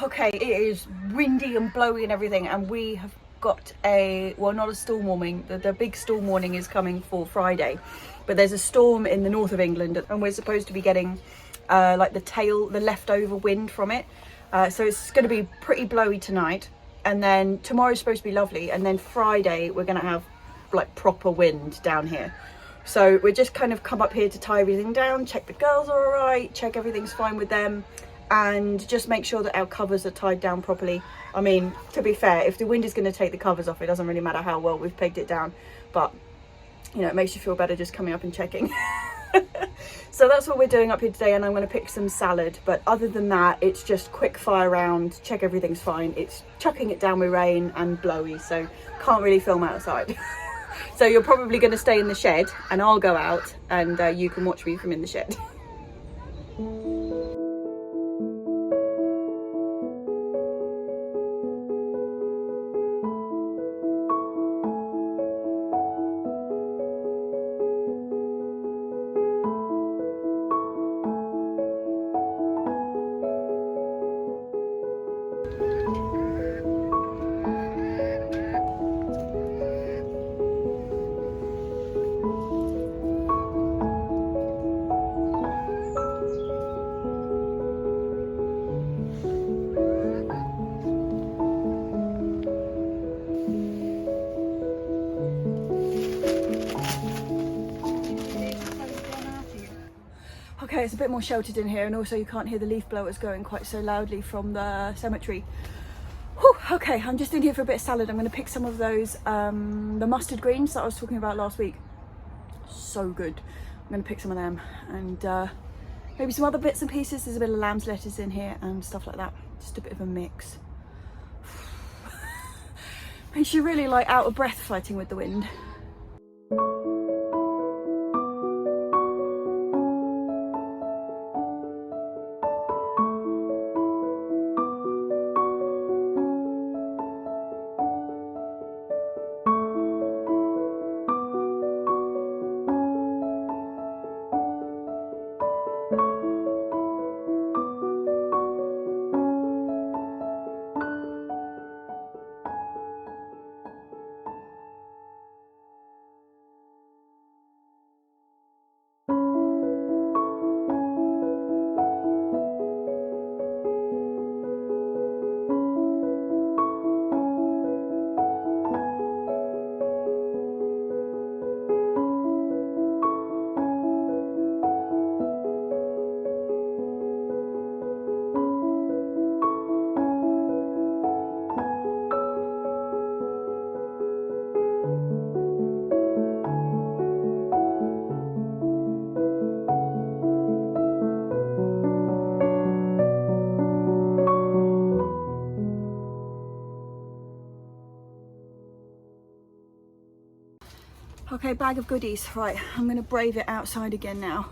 Okay, it is windy and blowy and everything, and we have got a, well, not a storm warning, the big storm warning is coming for Friday, but there's a storm in the north of England and we're supposed to be getting like the leftover wind from it, so it's going to be pretty blowy tonight, and then tomorrow's supposed to be lovely, and then Friday we're going to have like proper wind down here. So we're just kind of come up here to tie everything down, check the girls are all right, check everything's fine with them, and just make sure that our covers are tied down properly. I mean, to be fair, if the wind is going to take the covers off, it doesn't really matter how well we've pegged it down, but you know, it makes you feel better just coming up and checking. So that's what we're doing up here today, and I'm going to pick some salad, but other than that it's just quick fire round, check everything's fine. It's chucking it down with rain and blowy, so can't really film outside. So you're probably going to stay in the shed and I'll go out, and you can watch me from in the shed. Okay, it's a bit more sheltered in here, and also you can't hear the leaf blowers going quite so loudly from the cemetery. Whew, okay, I'm just in here for a bit of salad. I'm going to pick some of those, the mustard greens that I was talking about last week. So good. I'm going to pick some of them, and maybe some other bits and pieces. There's a bit of lamb's lettuce in here and stuff like that. Just a bit of a mix. Makes you really like out of breath fighting with the wind. Okay, bag of goodies. Right, I'm going to brave it outside again now.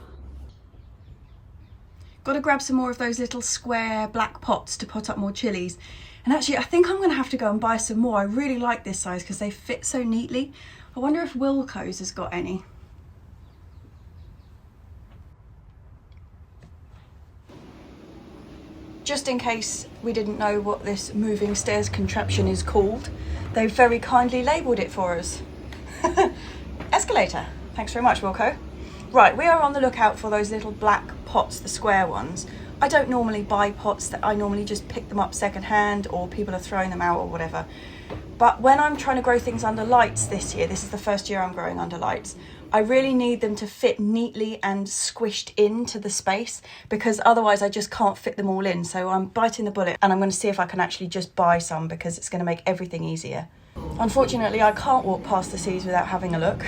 Got to grab some more of those little square black pots to pot up more chilies. And actually, I think I'm going to have to go and buy some more. I really like this size because they fit so neatly. I wonder if Wilco's has got any. just in case we didn't know what this moving stairs contraption is called, they've very kindly labelled it for us. Escalator. Thanks very much, Wilco. Right, we are on the lookout for those little black pots, the square ones. I don't normally buy pots, that I normally just pick them up secondhand, or people are throwing them out or whatever. But when I'm trying to grow things under lights this year, this is the first year I'm growing under lights, I really need them to fit neatly and squished into the space, because otherwise I just can't fit them all in. So I'm biting the bullet and I'm going to see if I can actually just buy some, because it's going to make everything easier. Unfortunately, I can't walk past the seas without having a look.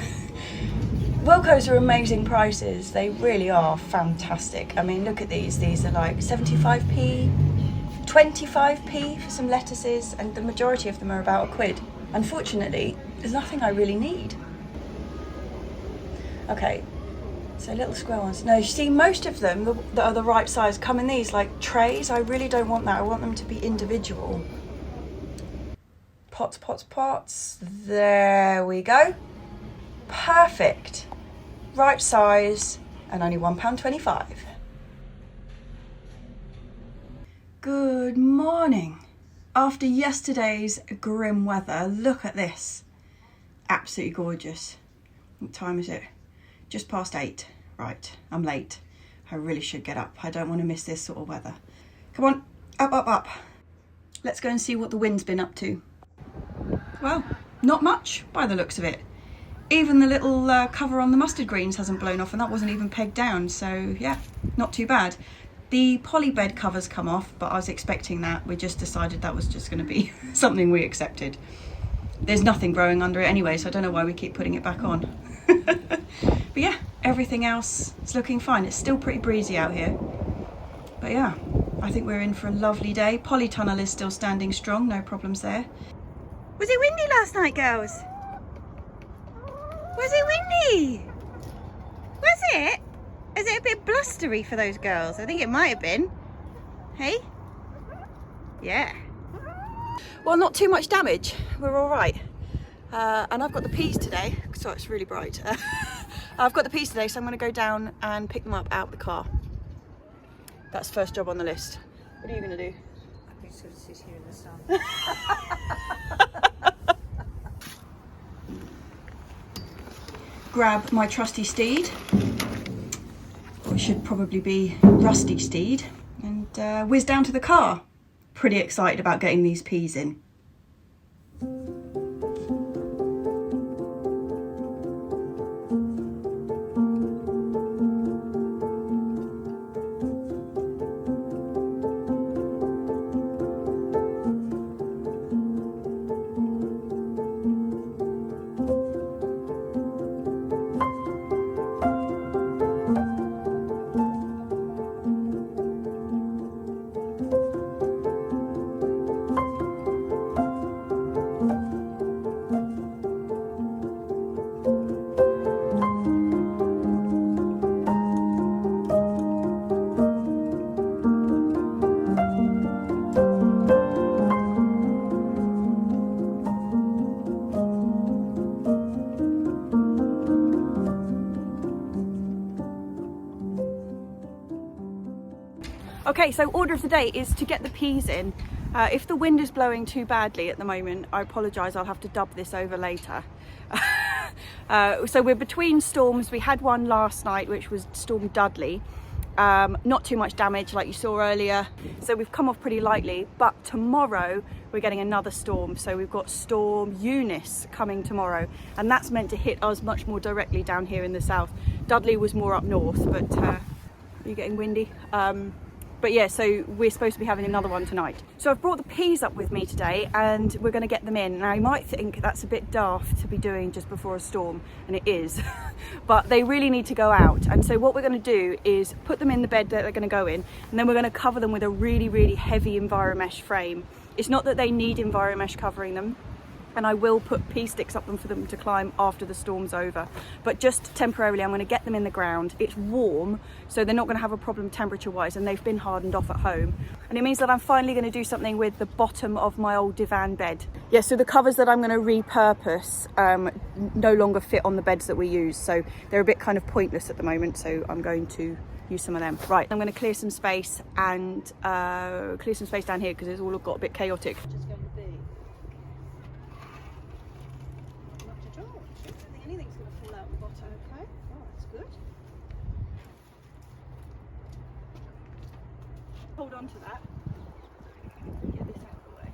Wilco's are amazing prices. They really are fantastic. I mean, look at these. These are like 75p, 25p for some lettuces, and the majority of them are about £1. Unfortunately, there's nothing I really need. Okay, so little square ones. No, you see, most of them that are the right size come in these like trays. I really don't want that. I want them to be individual. Pots, pots, pots. There we go. Perfect. Right size, and only £1.25. Good morning. After yesterday's grim weather, look at this. Absolutely gorgeous. What time is it? Just past 8. Right, I'm late. I really should get up. I don't want to miss this sort of weather. Come on, up, up, up. Let's go and see what the wind's been up to. Well, not much by the looks of it. Even the little cover on the mustard greens hasn't blown off, and that wasn't even pegged down, so yeah, not too bad. The poly bed cover's come off, but I was expecting that. We just decided that was just going to be something we accepted. There's nothing growing under it anyway, so I don't know why we keep putting it back on. But yeah, everything else is looking fine. It's still pretty breezy out here. But yeah, I think we're in for a lovely day. Polytunnel is still standing strong, no problems there. Was it windy last night, girls? Was it windy? Was it? Is it a bit blustery for those girls? I think it might have been. Hey? Yeah. Well, not too much damage. We're all right. And I've got the peas today. Sorry, it's really bright. I've got the peas today, so I'm going to go down and pick them up out the car. That's first job on the list. What are you going to do? I'm just going to sit here in the sun. Grab my trusty steed, or it should probably be rusty steed, and whiz down to the car. Pretty excited about getting these peas in. Okay, so order of the day is to get the peas in. If the wind is blowing too badly at the moment, I apologise, I'll have to dub this over later. So we're between storms. We had one last night, which was Storm Dudley. Not too much damage like you saw earlier. So we've come off pretty lightly, but tomorrow we're getting another storm. So we've got Storm Eunice coming tomorrow, and that's meant to hit us much more directly down here in the south. Dudley was more up north, but are you getting windy? But yeah, so we're supposed to be having another one tonight. So I've brought the peas up with me today, and we're going to get them in. Now you might think that's a bit daft to be doing just before a storm, and it is, but they really need to go out. And so what we're going to do is put them in the bed that they're going to go in, and then we're going to cover them with a really, really heavy Enviromesh frame. It's not that they need Enviromesh covering them, and I will put pea sticks up them for them to climb after the storm's over, but just temporarily I'm going to get them in the ground. It's warm, so they're not going to have a problem temperature wise, and they've been hardened off at home, and it means that I'm finally going to do something with the bottom of my old divan bed. Yeah, so the covers that I'm going to repurpose no longer fit on the beds that we use, so they're a bit kind of pointless at the moment, so I'm going to use some of them. Right, I'm going to clear some space and clear some space down here because it's all got a bit chaotic. Just going to be. Not at all. I don't think anything's going to fall out the bottom. Okay. Oh, that's good. Hold on to that. Get this out of the way.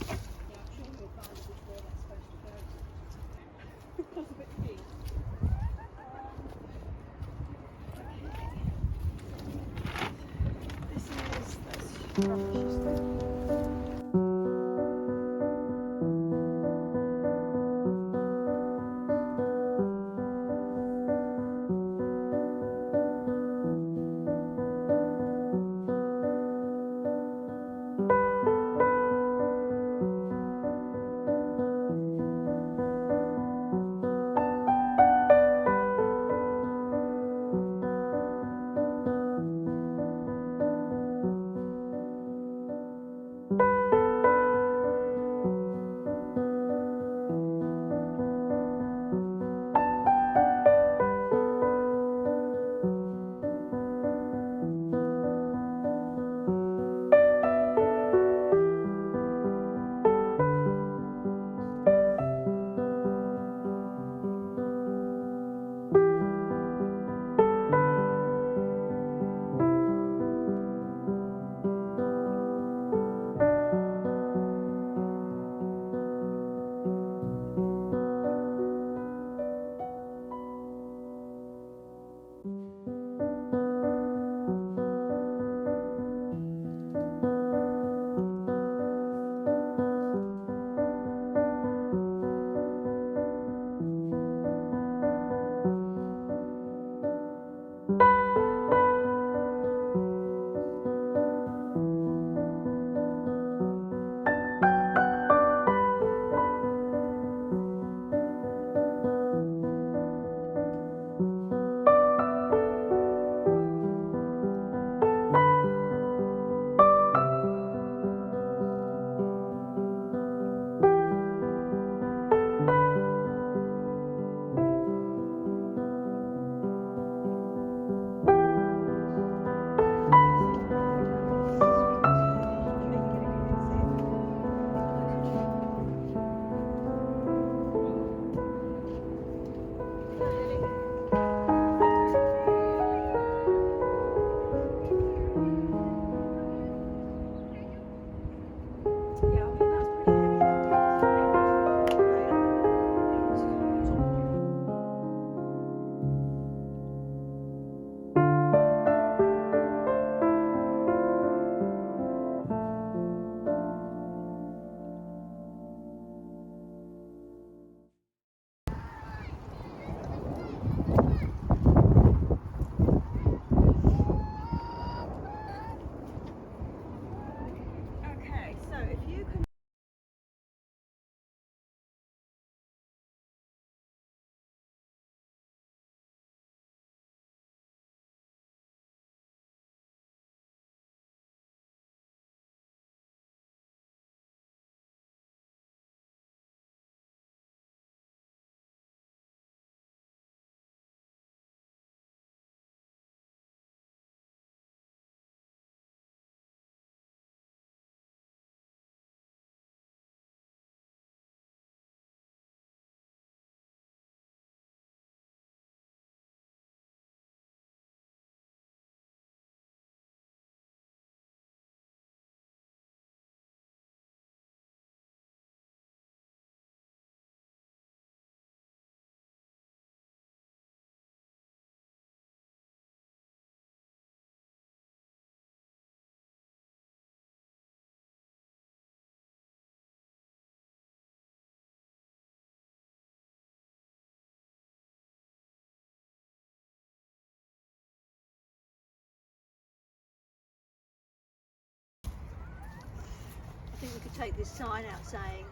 Yeah, I'm sure you'll find which way that's supposed to go. That's a bit big. This is that's rubbish, isn't it? I think we could take this sign out saying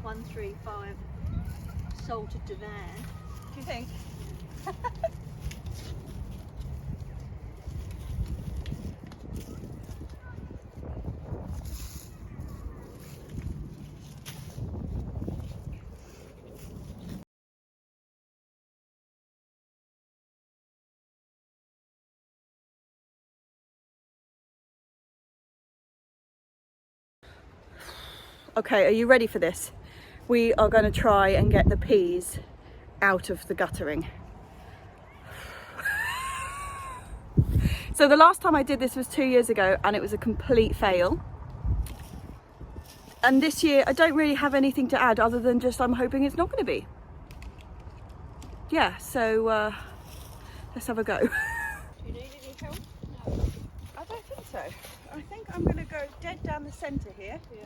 135 salted divan. Do you think? Okay, are you ready for this? We are going to try and get the peas out of the guttering. So the last time I did this was 2 years ago and it was a complete fail. And this year I don't really have anything to add other than just I'm hoping it's not going to be. Yeah, so let's have a go. Do you need any help? No. I don't think so. I think I'm going to go dead down the centre here. Yeah.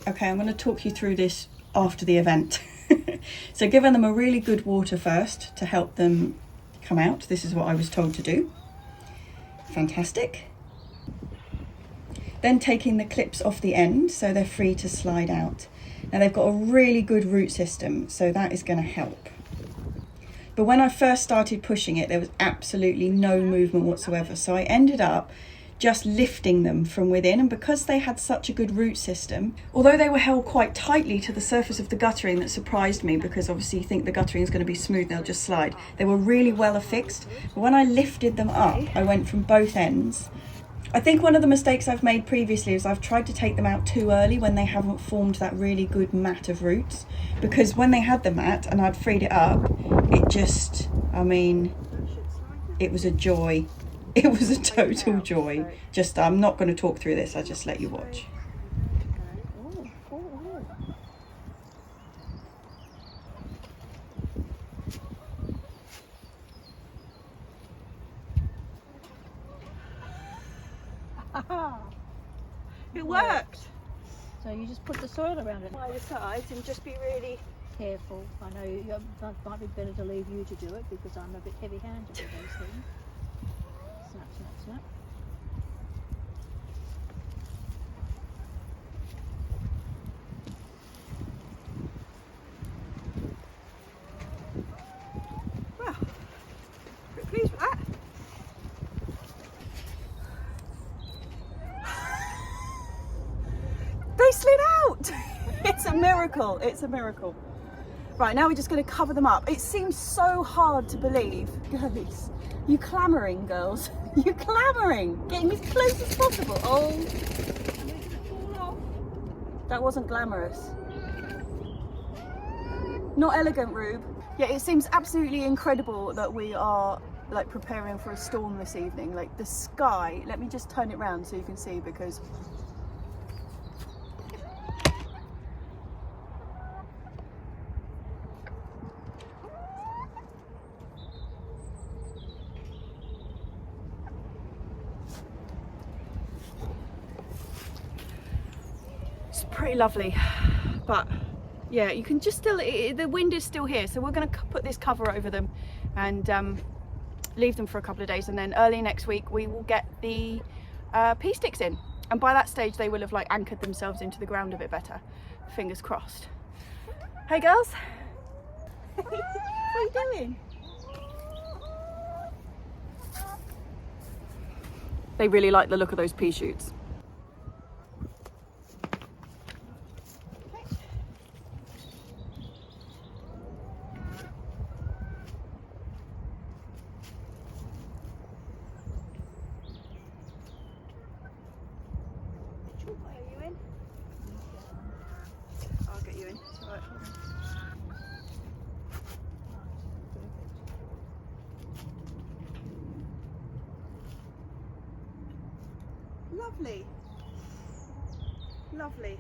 Okay, I'm going to talk you through this after the event. So giving them a really good water first to help them come out. This is what I was told to do. Fantastic. Then taking the clips off the end so they're free to slide out. Now they've got a really good root system, so that is going to help. But when I first started pushing it, there was absolutely no movement whatsoever. So I ended up just lifting them from within, and because they had such a good root system, although they were held quite tightly to the surface of the guttering, that surprised me because obviously you think the guttering is going to be smooth, they'll just slide. They were really well affixed, but when I lifted them up, I went from both ends. I think one of the mistakes I've made previously is I've tried to take them out too early when they haven't formed that really good mat of roots, because when they had the mat and I'd freed it up, it just, I mean, it was a joy. It was a total joy. Just, I'm not going to talk through this, I'll just let you watch. It worked. So you just put the soil around it. By the sides and just be really Careful. I know it might be better to leave you to do it because I'm a bit heavy-handed with those things. Snap, snap, snap. Well, pretty pleased with that. They slid out! It's a miracle, it's a miracle. Right, now we're just going to cover them up. It seems so hard to believe. Girls, you clamouring, girls. You clamouring, getting as close as possible. Oh, that wasn't glamorous. Not elegant, Rube. Yeah, it seems absolutely incredible that we are like preparing for a storm this evening. Like the sky, let me just turn it round so you can see, because it's pretty lovely, but yeah, you can just still, the wind is still here, so we're going to put this cover over them and leave them for a couple of days, and then early next week we will get the pea sticks in, and by that stage they will have like anchored themselves into the ground a bit better. Fingers crossed. Hey girls, what are you doing? They really like the look of those pea shoots. I'll get you in. It's all right. Lovely. Lovely.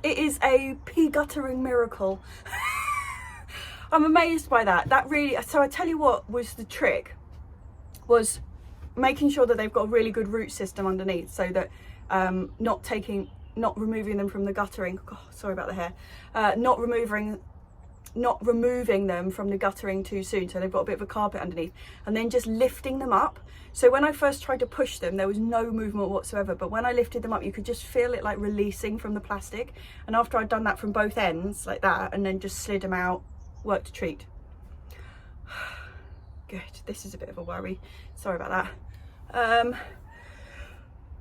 It is a pea guttering miracle. I'm amazed by that. That really, so I tell you what was the trick, was making sure that they've got a really good root system underneath, so that not removing them from the guttering. God, sorry about the hair. Not removing them from the guttering too soon, so they've got a bit of a carpet underneath, and then just lifting them up. So when I first tried to push them, there was no movement whatsoever, but when I lifted them up, you could just feel it like releasing from the plastic. And after I'd done that from both ends like that, and then just slid them out, worked a treat. Good. This is a bit of a worry, sorry about that.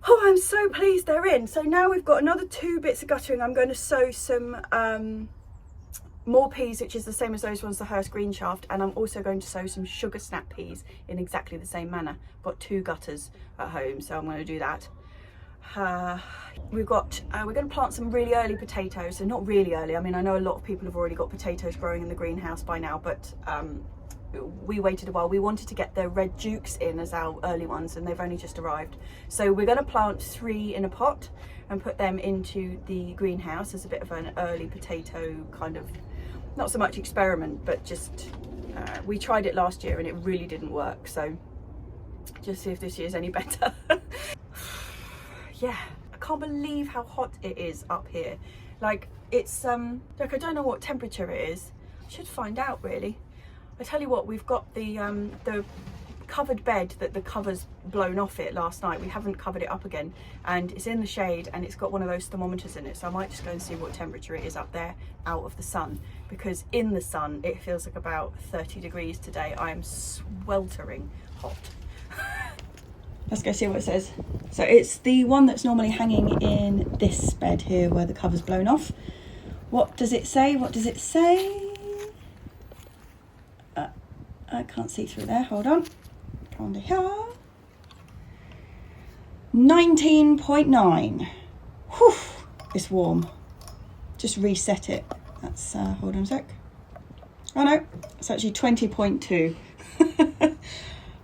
Oh, I'm so pleased they're in. So now we've got another 2 bits of guttering. I'm going to sow some more peas, which is the same as those ones, the Hurst green shaft, and I'm also going to sow some sugar snap peas in exactly the same manner. I've got 2 gutters at home, so I'm going to do that. We're going to plant some really early potatoes. So not really early, I mean, I know a lot of people have already got potatoes growing in the greenhouse by now, but we waited a while. We wanted to get the red dukes in as our early ones, and they've only just arrived. So we're going to plant 3 in a pot and put them into the greenhouse as a bit of an early potato kind of, not so much experiment, but just we tried it last year and it really didn't work, so just see if this year's any better. Yeah, I can't believe how hot it is up here. Like, it's like, I don't know what temperature it is. I should find out, really. I tell you what, we've got the covered bed that the cover's blown off it last night. We haven't covered it up again, and it's in the shade, and it's got one of those thermometers in it, so I might just go and see what temperature it is up there out of the sun, because in the sun it feels like about 30 degrees today. I am sweltering hot. Let's go see what it says. So it's the one that's normally hanging in this bed here where the cover's blown off. What does it say? What does it say? I can't see through there, hold on. Come on here. 19.9. Whew, it's warm. Just reset it. That's, hold on a sec. Oh no, it's actually 20.2.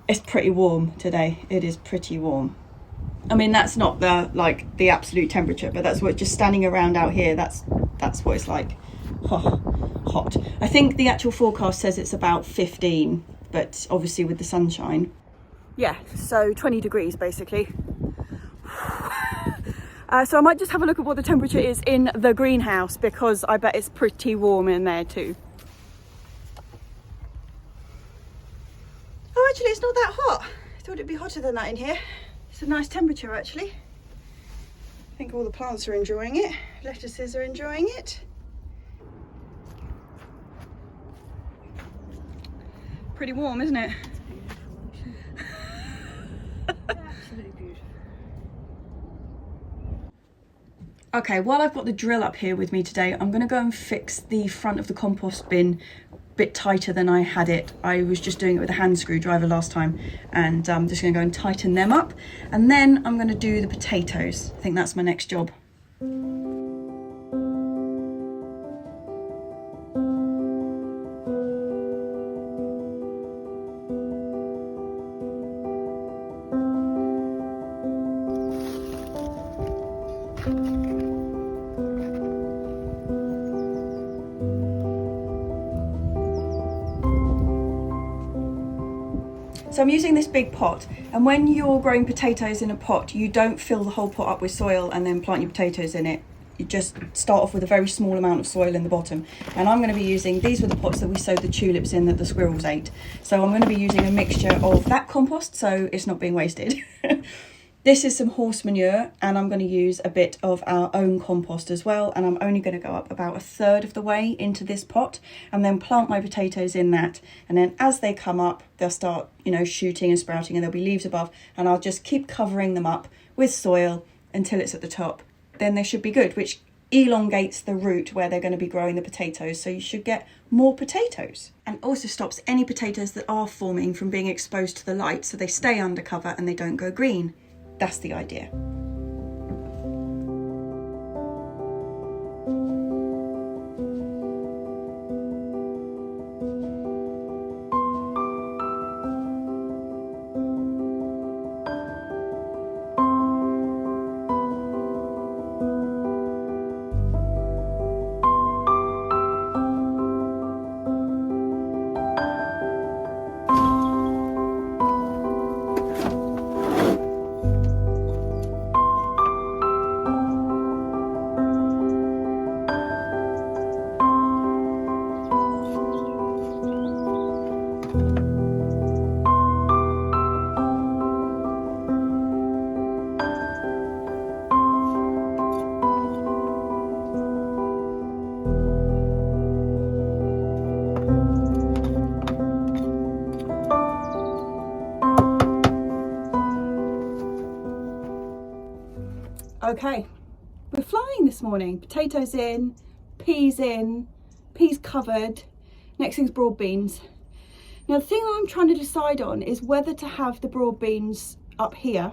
It's pretty warm today. It is pretty warm. I mean, that's not the absolute temperature, but that's what, just standing around out here, that's what it's like. Oh, hot. I think the actual forecast says it's about 15, but obviously with the sunshine. Yeah, so 20 degrees basically. So I might just have a look at what the temperature is in the greenhouse, because I bet it's pretty warm in there too. Oh, actually it's not that hot. I thought it'd be hotter than that in here. It's a nice temperature actually. I think all the plants are enjoying it. Lettuces are enjoying it. Pretty warm, isn't it? Absolutely beautiful. Okay, while I've got the drill up here with me today, I'm going to go and fix the front of the compost bin a bit tighter than I had it. I was just doing it with a hand screwdriver last time, and I'm just going to go and tighten them up, and then I'm going to do the potatoes. I think that's my next job. So I'm using this big pot, and when you're growing potatoes in a pot, you don't fill the whole pot up with soil and then plant your potatoes in it. You just start off with a very small amount of soil in the bottom. And I'm going to be using, these were the pots that we sowed the tulips in that the squirrels ate. So I'm going to be using a mixture of that compost, so it's not being wasted. This is some horse manure, and I'm going to use a bit of our own compost as well, and I'm only going to go up about 1/3 of the way into this pot and then plant my potatoes in that, and then as they come up they'll start, you know, shooting and sprouting, and there'll be leaves above, and I'll just keep covering them up with soil until it's at the top. Then they should be good, which elongates the root where they're going to be growing the potatoes, so you should get more potatoes, and also stops any potatoes that are forming from being exposed to the light, so they stay under cover and they don't go green. That's the idea. Okay, we're flying this morning. Potatoes in, peas covered. Next thing's broad beans. Now the thing I'm trying to decide on is whether to have the broad beans up here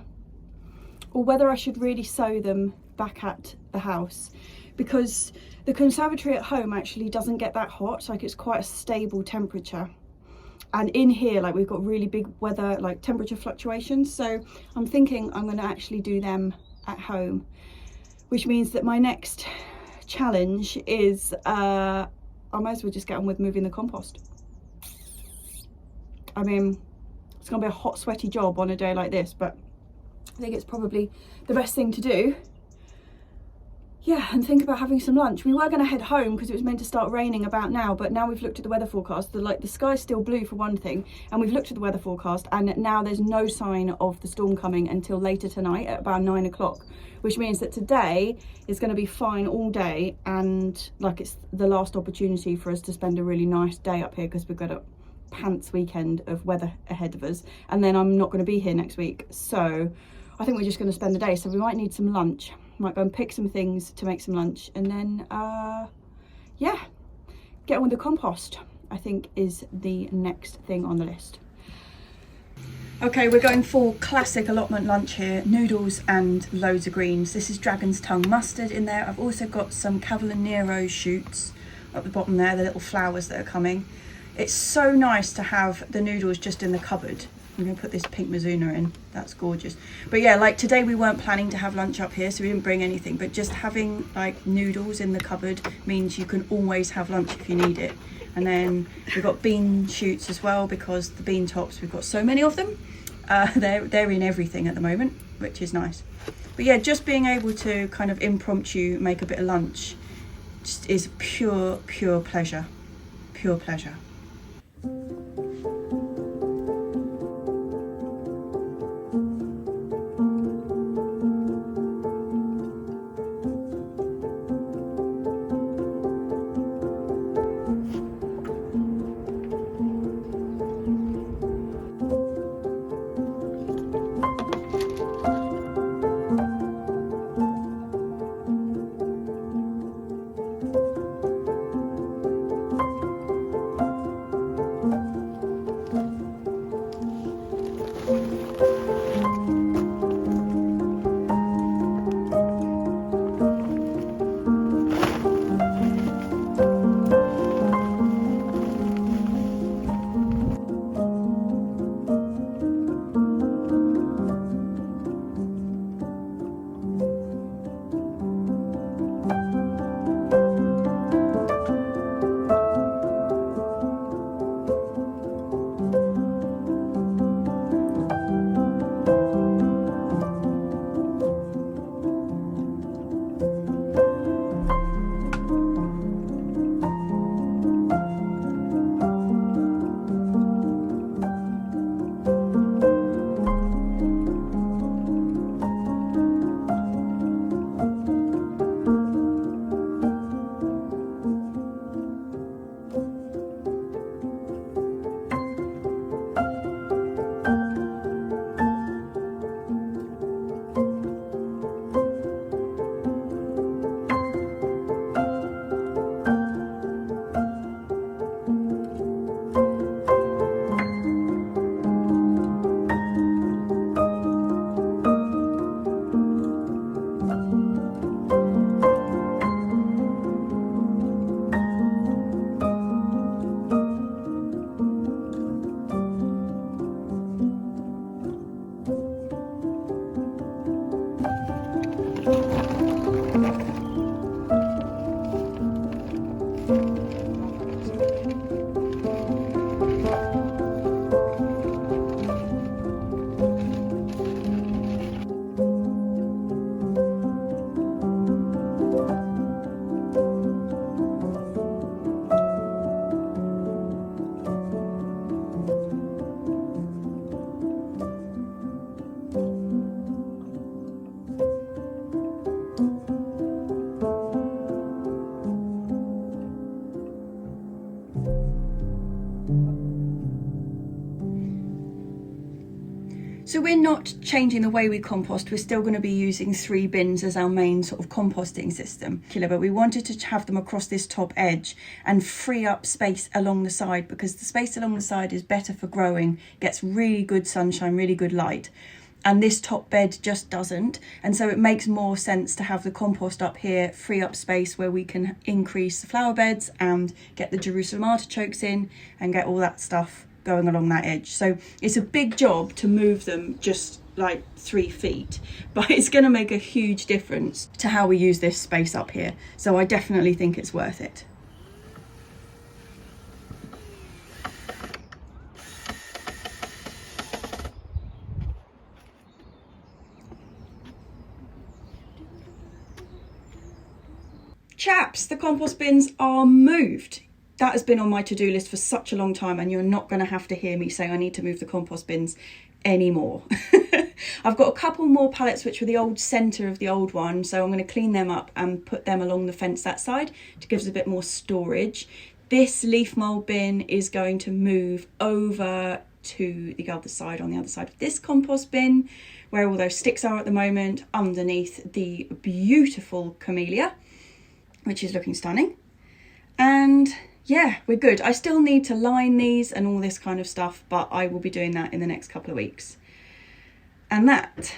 or whether I should really sow them back at the house, because the conservatory at home actually doesn't get that hot. Like, it's quite a stable temperature, and in here, like, we've got really big weather, like temperature fluctuations. So I'm thinking I'm going to actually do them at home, which means that my next challenge is I might as well just get on with moving the compost. I mean, it's gonna be a hot, sweaty job on a day like this, but I think it's probably the best thing to do. Yeah, and think about having some lunch. We were going to head home because it was meant to start raining about now, but now we've looked at the weather forecast. The sky's still blue for one thing, and we've looked at the weather forecast, and now there's no sign of the storm coming until later tonight at about 9 o'clock, which means that today is going to be fine all day, and like, it's the last opportunity for us to spend a really nice day up here, because we've got a pants weekend of weather ahead of us, and then I'm not going to be here next week. So I think we're just going to spend the day. So we might need some lunch. Might go and pick some things to make some lunch, and then yeah, get on with the compost, I think, is the next thing on the list. Okay, we're going for classic allotment lunch here. Noodles and loads of greens. This is dragon's tongue mustard in there. I've also got some Cavallonero shoots at the bottom there, the little flowers that are coming. It's so nice to have the noodles just in the cupboard. I'm going to put this pink Mizuna in. That's gorgeous. But yeah, like today we weren't planning to have lunch up here, so we didn't bring anything. But just having like noodles in the cupboard means you can always have lunch if you need it. And then we've got bean shoots as well, because the bean tops, we've got so many of them. They're in everything at the moment, which is nice. But yeah, just being able to kind of impromptu make a bit of lunch just is pure pleasure. Pure pleasure. we're not changing the way we compost. We're still going to be using 3 bins as our main sort of composting system. But we wanted to have them across this top edge and free up space along the side, because the space along the side is better for growing, gets really good sunshine, really good light. And this top bed just doesn't. And so it makes more sense to have the compost up here, free up space where we can increase the flower beds and get the Jerusalem artichokes in and get all that stuff going along that edge. So it's a big job to move them just like 3 feet, but it's going to make a huge difference to how we use this space up here. So I definitely think it's worth it. Chaps, the compost bins are moved. That has been on my to-do list for such a long time, and you're not going to have to hear me say I need to move the compost bins anymore. I've got a couple more pallets which were the old centre of the old one, so I'm going to clean them up and put them along the fence that side to give us a bit more storage. This leaf mould bin is going to move over to the other side, on the other side of this compost bin, where all those sticks are at the moment, underneath the beautiful camellia, which is looking stunning. And yeah, we're good. I still need to line these and all this kind of stuff, but I will be doing that in the next couple of weeks. And that,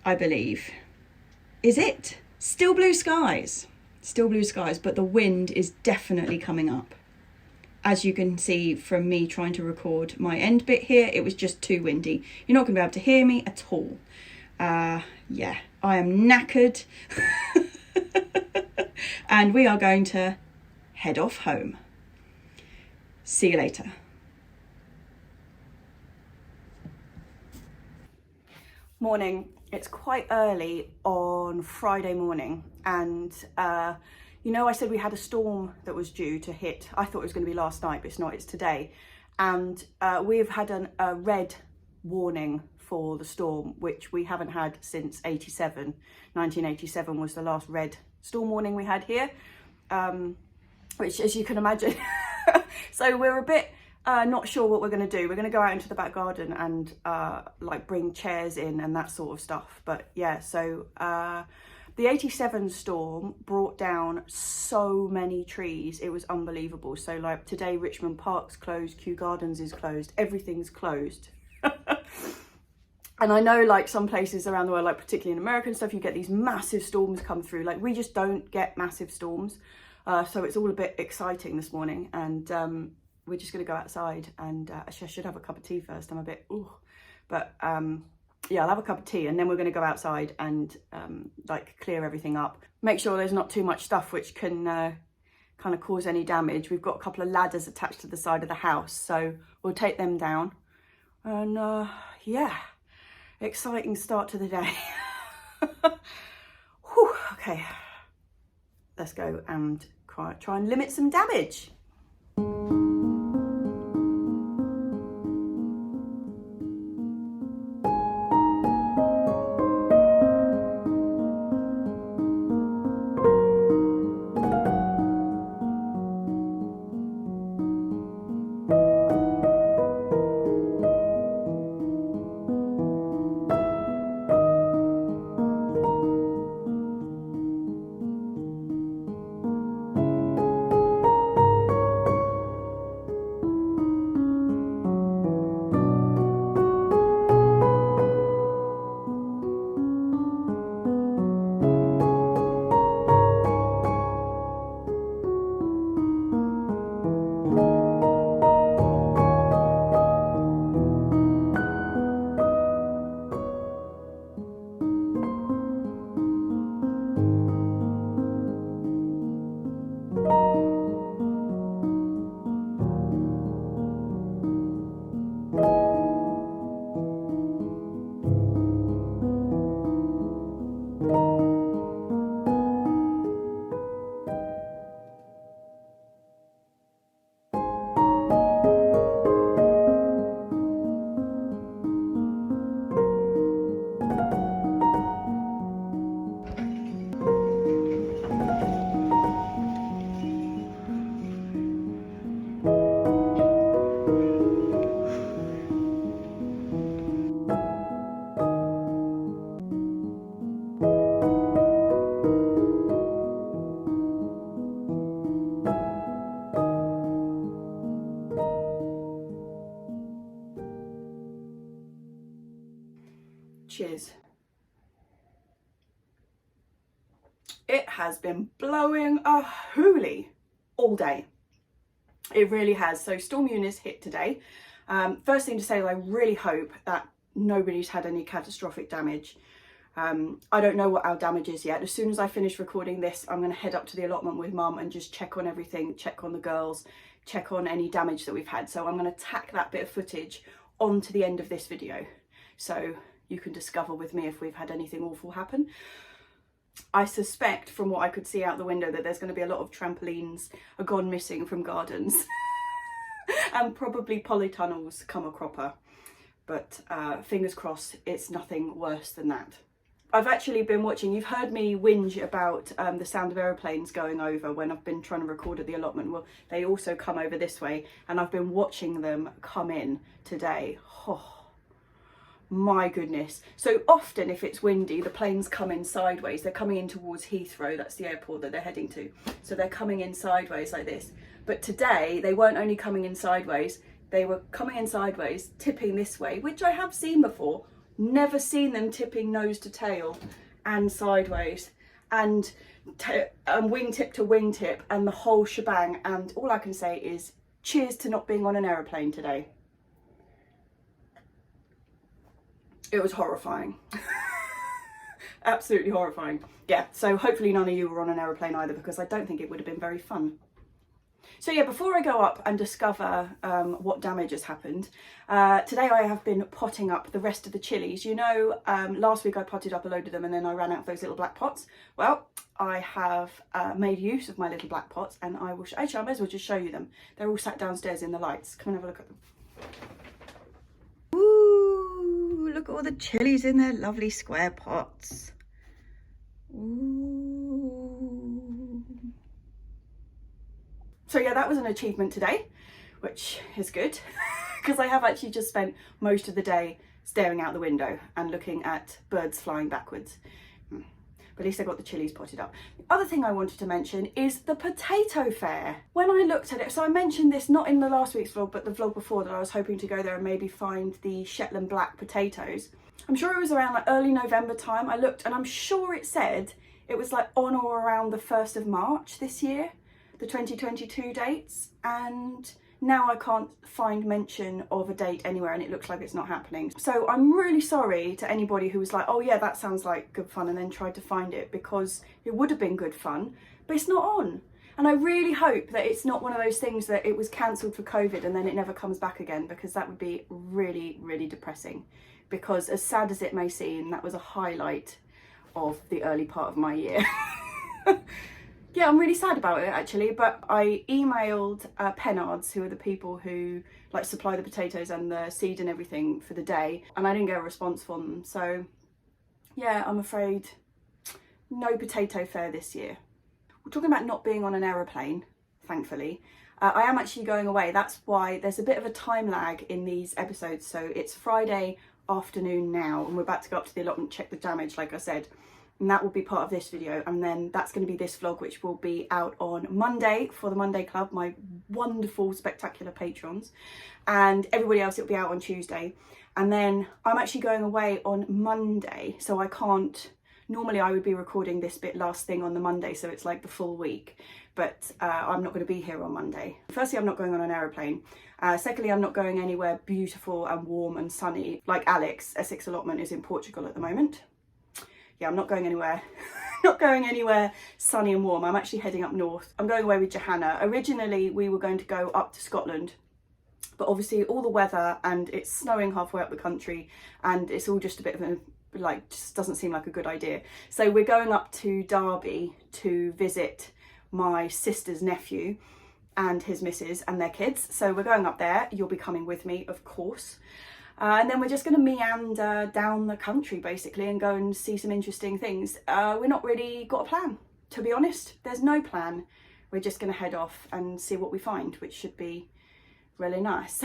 I believe, is it. Still blue skies, but the wind is definitely coming up. As you can see from me trying to record my end bit here, it was just too windy. You're not going to be able to hear me at all. Yeah, I am knackered. And we are going to head off home. See you later. Morning. It's quite early on Friday morning, and you know, I said we had a storm that was due to hit. I thought it was going to be last night, but it's not, it's today. And we've had a red warning for the storm, which we haven't had since 87. 1987 was the last red storm warning we had here, which, as you can imagine, so we're a bit not sure what we're going to do. We're going to go out into the back garden and like bring chairs in and that sort of stuff. But yeah, so the 87 storm brought down so many trees, it was unbelievable. So like today, Richmond Park's closed, Kew Gardens is closed, everything's closed. And I know like some places around the world, like particularly in America and stuff, you get these massive storms come through. Like we just don't get massive storms. So it's all a bit exciting this morning, and we're just going to go outside, and actually I should have a cup of tea first. I'm a bit, ooh, but yeah, I'll have a cup of tea, and then we're going to go outside and like clear everything up. Make sure there's not too much stuff which can kind of cause any damage. We've got a couple of ladders attached to the side of the house, so we'll take them down. And yeah, exciting start to the day. Whew, okay, let's go and try and limit some damage. It has been blowing a hoolie all day. It really has. So Storm Eunice hit today. First thing to say, I really hope that nobody's had any catastrophic damage. I don't know what our damage is yet. As soon as I finish recording this, I'm going to head up to the allotment with Mum and just check on everything, check on the girls, check on any damage that we've had. So I'm going to tack that bit of footage onto the end of this video, so you can discover with me if we've had anything awful happen. I suspect from what I could see out the window that there's going to be a lot of trampolines are gone missing from gardens and probably polytunnels come a cropper, but fingers crossed it's nothing worse than that. I've actually been watching, you've heard me whinge about the sound of aeroplanes going over when I've been trying to record at the allotment. Well, they also come over this way and I've been watching them come in today. Oh my goodness. So often if it's windy, the planes come in sideways. They're coming in towards Heathrow, that's the airport that they're heading to. So they're coming in sideways like this. But today they weren't only coming in sideways, they were coming in sideways, tipping this way, which I have seen before. Never seen them tipping nose to tail and sideways and wingtip to wingtip and the whole shebang. And all I can say is cheers to not being on an aeroplane today. It was horrifying. Absolutely horrifying. Yeah, so hopefully none of you were on an aeroplane either, because I don't think it would have been very fun. So yeah, before I go up and discover what damage has happened, today I have been potting up the rest of the chilies. You know, last week I potted up a load of them and then I ran out of those little black pots. Well, I have made use of my little black pots, and I will, actually I may as well just show you them. They're all sat downstairs in the lights. Come and have a look at them. Ooh, look at all the chilies in their lovely square pots. Ooh. So yeah, that was an achievement today, which is good because I have actually just spent most of the day staring out the window and looking at birds flying backwards. But at least I got the chilies potted up. The other thing I wanted to mention is the potato fair. When I looked at it, so I mentioned this not in the last week's vlog, but the vlog before, that I was hoping to go there and maybe find the Shetland black potatoes. I'm sure it was around like early November time. I looked and I'm sure it said it was like on or around the 1st of March this year, the 2022 dates, and now I can't find mention of a date anywhere and it looks like it's not happening. So I'm really sorry to anybody who was like, oh yeah, that sounds like good fun, and then tried to find it, because it would have been good fun, but it's not on. And I really hope that it's not one of those things that it was cancelled for COVID and then it never comes back again, because that would be really, really depressing. Because as sad as it may seem, that was a highlight of the early part of my year. Yeah, I'm really sad about it actually, but I emailed Pennards, who are the people who like supply the potatoes and the seed and everything for the day, and I didn't get a response from them. So yeah, I'm afraid no potato fair this year. We're talking about not being on an aeroplane, thankfully. I am actually going away. That's why there's a bit of a time lag in these episodes. So it's Friday afternoon now and we're about to go up to the allotment, check the damage like I said. And that will be part of this video, and then that's going to be this vlog, which will be out on Monday for the Monday Club, my wonderful spectacular patrons, and everybody else it'll be out on Tuesday. And then I'm actually going away on Monday, so I can't, normally I would be recording this bit last thing on the Monday, so it's like the full week, but I'm not going to be here on Monday. Firstly, I'm not going on an aeroplane. Secondly, I'm not going anywhere beautiful and warm and sunny like Alex. Essex Allotment is in Portugal at the moment. Yeah, I'm not going anywhere, not going anywhere sunny and warm. I'm actually heading up north. I'm going away with Johanna. Originally, we were going to go up to Scotland, but obviously all the weather and it's snowing halfway up the country and it's all just a bit of a, like, just doesn't seem like a good idea. So we're going up to Derby to visit my sister's nephew and his missus and their kids. So we're going up there. You'll be coming with me, of course. And then we're just going to meander down the country basically and go and see some interesting things. We're not really got a plan, to be honest. There's no plan. We're just going to head off and see what we find, which should be really nice.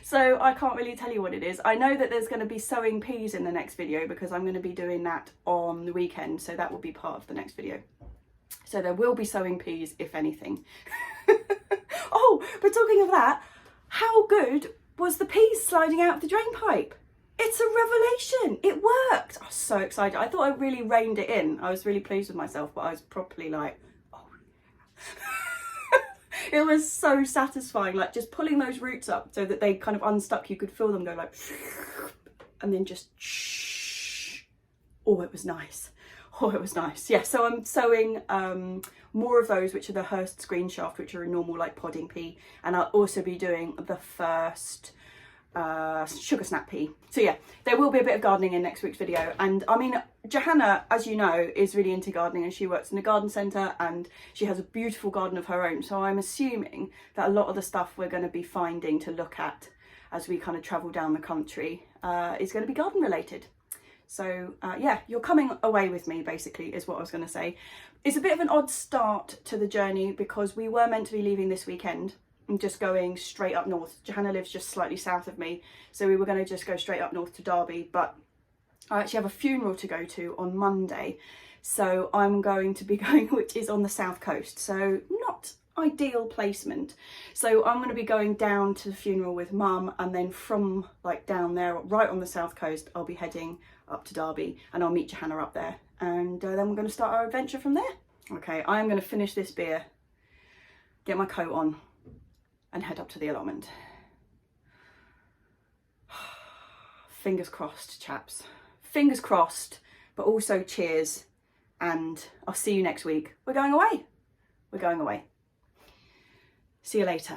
So I can't really tell you what it is. I know that there's going to be sowing peas in the next video because I'm going to be doing that on the weekend. So that will be part of the next video. So there will be sowing peas, if anything. Oh, but talking of that, how good was the peas sliding out of the drain pipe? It's a revelation. It worked. Oh, so excited. I thought I really reined it in. I was really pleased with myself, but I was properly like, oh. It was so satisfying, like just pulling those roots up so that they kind of unstuck. You could feel them go like, and then just, oh, it was nice. Oh, it was nice. Yeah, so I'm sowing more of those, which are the Hurst screen shaft, which are a normal like podding pea. And I'll also be doing the first sugar snap pea. So yeah, there will be a bit of gardening in next week's video. And I mean, Johanna, as you know, is really into gardening, and she works in a garden centre and she has a beautiful garden of her own. So I'm assuming that a lot of the stuff we're going to be finding to look at as we kind of travel down the country is going to be garden related. So yeah, you're coming away with me, basically, is what I was going to say. It's a bit of an odd start to the journey because we were meant to be leaving this weekend and just going straight up north. Johanna lives just slightly south of me, so we were going to just go straight up north to Derby, but I actually have a funeral to go to on Monday, so I'm going to be going, which is on the south coast, so not ideal placement. So I'm going to be going down to the funeral with Mum, and then from like down there, right on the south coast, I'll be heading up to Derby, and I'll meet Johanna up there, and then we're going to start our adventure from there. Okay, I'm going to finish this beer, get my coat on, and head up to the allotment. Fingers crossed, chaps. Fingers crossed, but also cheers, and I'll see you next week. We're going away. We're going away. See you later.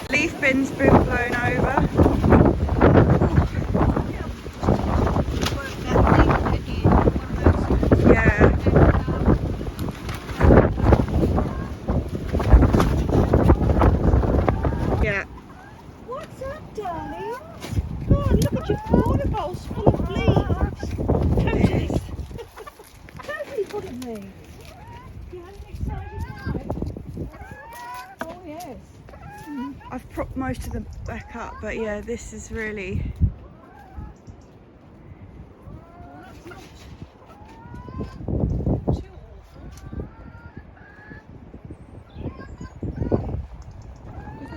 Leaf bin's been blown over. Yeah. Yeah. What's up, darling? Come on, look at your water bowls full of leaves. Totally. Totally full of leaves. You had an exciting night? Oh, yes. I've propped most of them back up, but yeah, this is really...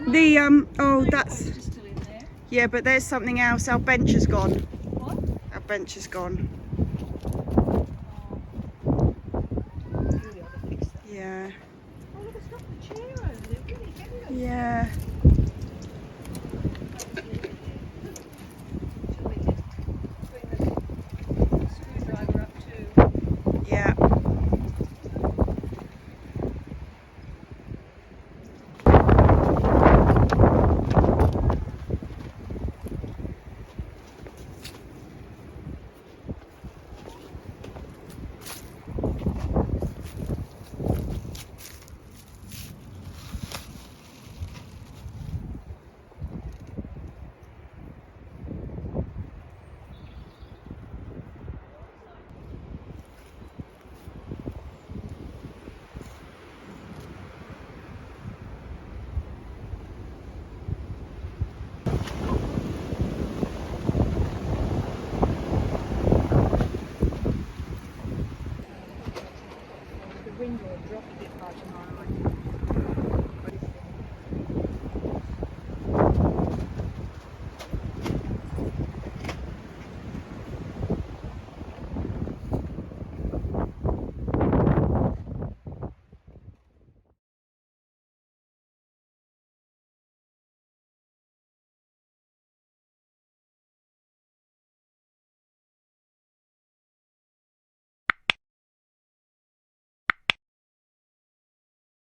The oh, that's, yeah, but there's something else. Our bench is gone. What? Our bench is gone. Yeah. Oh, look, it's got the chair over there. Really heavy. Yeah.